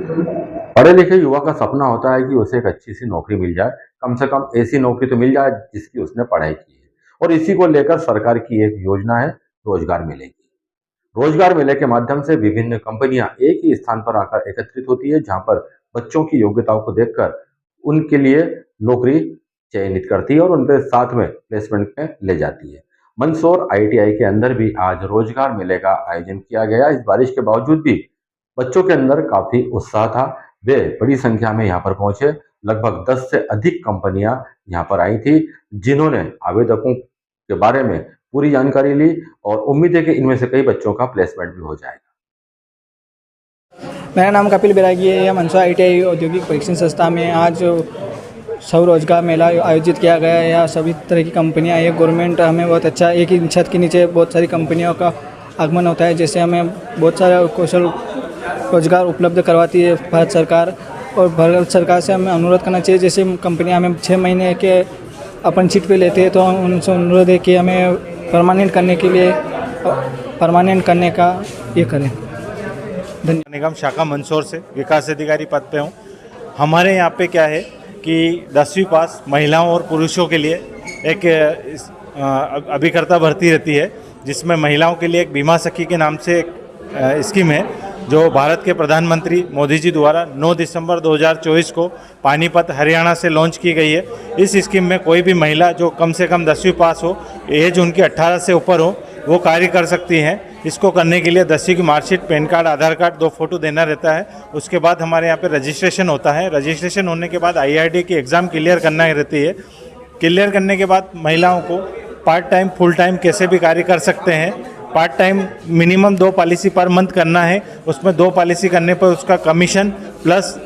पढ़े लिखे युवा का सपना होता है कि उसे एक अच्छी सी नौकरी मिल जाए, कम से कम ऐसी नौकरी तो मिल जाए जिसकी उसने पढ़ाई की है। और इसी को लेकर सरकार की एक योजना है, रोजगार मेले की। रोजगार मेले के माध्यम से विभिन्न कंपनियां एक ही स्थान पर आकर एकत्रित होती है, जहां पर बच्चों की योग्यताओं को देखकर उनके लिए नौकरी चयनित करती है और उनके साथ में प्लेसमेंट में ले जाती है। मंदसौर आईटीआई के अंदर भी आज रोजगार मेले का आयोजन किया गया। इस बारिश के बावजूद भी बच्चों के अंदर काफी उत्साह था। वे बड़ी संख्या में यहाँ पर पहुंचे। लगभग 10 से अधिक कंपनियां यहाँ पर आई थी, जिन्होंने आवेदकों के बारे में पूरी जानकारी ली और उम्मीद है कि इनमें से कई बच्चों का प्लेसमेंट भी हो जाएगा। मेरा नाम कपिल बैरागी है। मंदसौर आईटीआई औद्योगिक परीक्षण संस्था में आज स्वरोजगार मेला आयोजित किया गया है। यहाँ सभी तरह की कंपनियाँ हैं। गवर्नमेंट हमें बहुत अच्छा, एक ही छत के नीचे बहुत सारी कंपनियों का आगमन होता है, जिससे हमें बहुत सारा कौशल रोजगार उपलब्ध करवाती है भारत सरकार। और भारत सरकार से हमें अनुरोध करना चाहिए, जैसे कंपनियाँ हमें 6 महीने के अपन सीट पे लेते हैं, तो हम उनसे अनुरोध है कि हमें परमानेंट करने का ये करें। निगम शाखा मंदसौर से विकास अधिकारी पद पे हूँ। हमारे यहाँ पे क्या है कि 10वीं पास महिलाओं और पुरुषों के लिए एक अभिकर्ता भर्ती रहती है, जिसमें महिलाओं के लिए एक बीमा सखी के नाम से एक स्कीम है, जो भारत के प्रधानमंत्री मोदी जी द्वारा 9 दिसंबर 2024 को पानीपत हरियाणा से लॉन्च की गई है। इस स्कीम में कोई भी महिला जो कम से कम 10वीं पास हो, एज उनकी 18 से ऊपर हो, वो कार्य कर सकती हैं। इसको करने के लिए 10वीं की मार्कशीट, पैन कार्ड, आधार कार्ड, 2 फोटो देना रहता है। उसके बाद हमारे यहाँ पे रजिस्ट्रेशन होता है। रजिस्ट्रेशन होने के बाद IRD की एग्ज़ाम क्लियर करना रहती है। क्लियर करने के बाद महिलाओं को पार्ट टाइम, फुल टाइम कैसे भी कार्य कर सकते हैं। Part time minimum 2 policy per month करना है। उसमें 2 पॉलिसी करने पर उसका कमीशन प्लस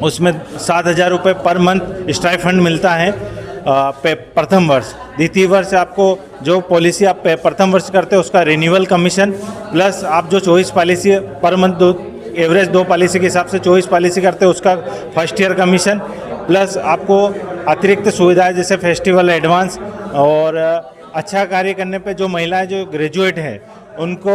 उसमें 7,000 रुपये पर मंथ स्टाइफंड मिलता है प्रथम वर्ष। द्वितीय वर्ष आपको जो पॉलिसी आप प्रथम वर्ष करते हैं उसका रिन्यूअल कमीशन प्लस आप जो 24 policy per month average 2 policy के हिसाब से 24 पॉलिसी करते हैं उसका फर्स्ट ईयर कमीशन प्लस आपको अतिरिक्त सुविधाएं जैसे फेस्टिवल एडवांस। और अच्छा कार्य करने पे जो महिलाएं जो ग्रेजुएट हैं उनको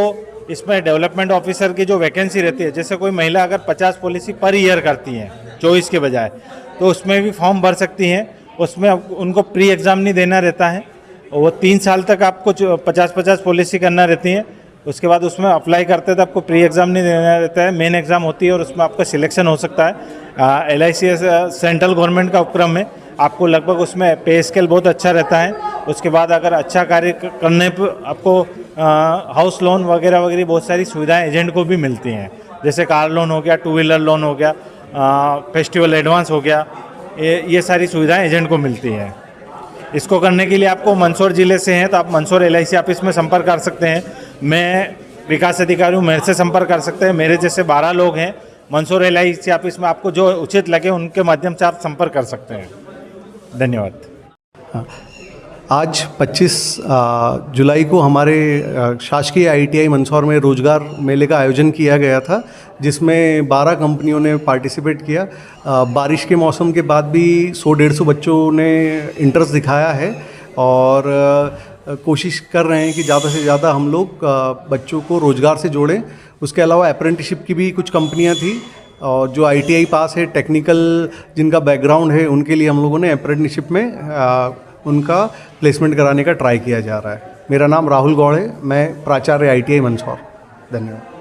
इसमें डेवलपमेंट ऑफिसर की जो वैकेंसी रहती है, जैसे कोई महिला अगर 50 पॉलिसी पर ईयर करती हैं 24 के बजाय, तो उसमें भी फॉर्म भर सकती हैं। उसमें उनको प्री एग्ज़ाम नहीं देना रहता है। वो 3 साल तक आपको 50-50 पॉलिसी करना रहती है। उसके बाद उसमें अप्लाई करते हैं तो आपको प्री एग्ज़ाम नहीं देना रहता है, मेन एग्ज़ाम होती है और उसमें आपका सिलेक्शन हो सकता है। LIC सेंट्रल गवर्नमेंट का उपक्रम है। आपको लगभग उसमें पे स्केल बहुत अच्छा रहता है। उसके बाद अगर अच्छा कार्य करने पर आपको हाउस लोन वगैरह वगैरह बहुत सारी सुविधाएं एजेंट को भी मिलती हैं, जैसे कार लोन हो गया, 2 व्हीलर लोन हो गया, फेस्टिवल एडवांस हो गया, ये सारी सुविधाएं एजेंट को मिलती हैं। इसको करने के लिए आपको मंदसौर ज़िले से हैं तो आप मंदसौर LIC ऑफिस में संपर्क कर सकते हैं। मैं विकास अधिकारी हूँ, मेरे से संपर्क कर सकते हैं। मेरे जैसे 12 लोग हैं मंदसौर LIC ऑफिस में। आपको जो उचित लगे उनके माध्यम से आप संपर्क कर सकते हैं। धन्यवाद। आज 25 जुलाई को हमारे शासकीय ITI मंदसौर में रोजगार मेले का आयोजन किया गया था, जिसमें 12 कंपनियों ने पार्टिसिपेट किया। बारिश के मौसम के बाद भी 100-150 बच्चों ने इंटरेस्ट दिखाया है और कोशिश कर रहे हैं कि ज़्यादा से ज़्यादा हम लोग बच्चों को रोज़गार से जोड़ें। उसके अलावा अप्रेंटिसशिप की भी कुछ कंपनियां थी और जो ITI पास है, टेक्निकल जिनका बैकग्राउंड है, उनके लिए हम लोगों ने अप्रेंटिसशिप में उनका प्लेसमेंट कराने का ट्राई किया जा रहा है। मेरा नाम राहुल गौड़ है, मैं प्राचार्य ITI मंदसौर। धन्यवाद।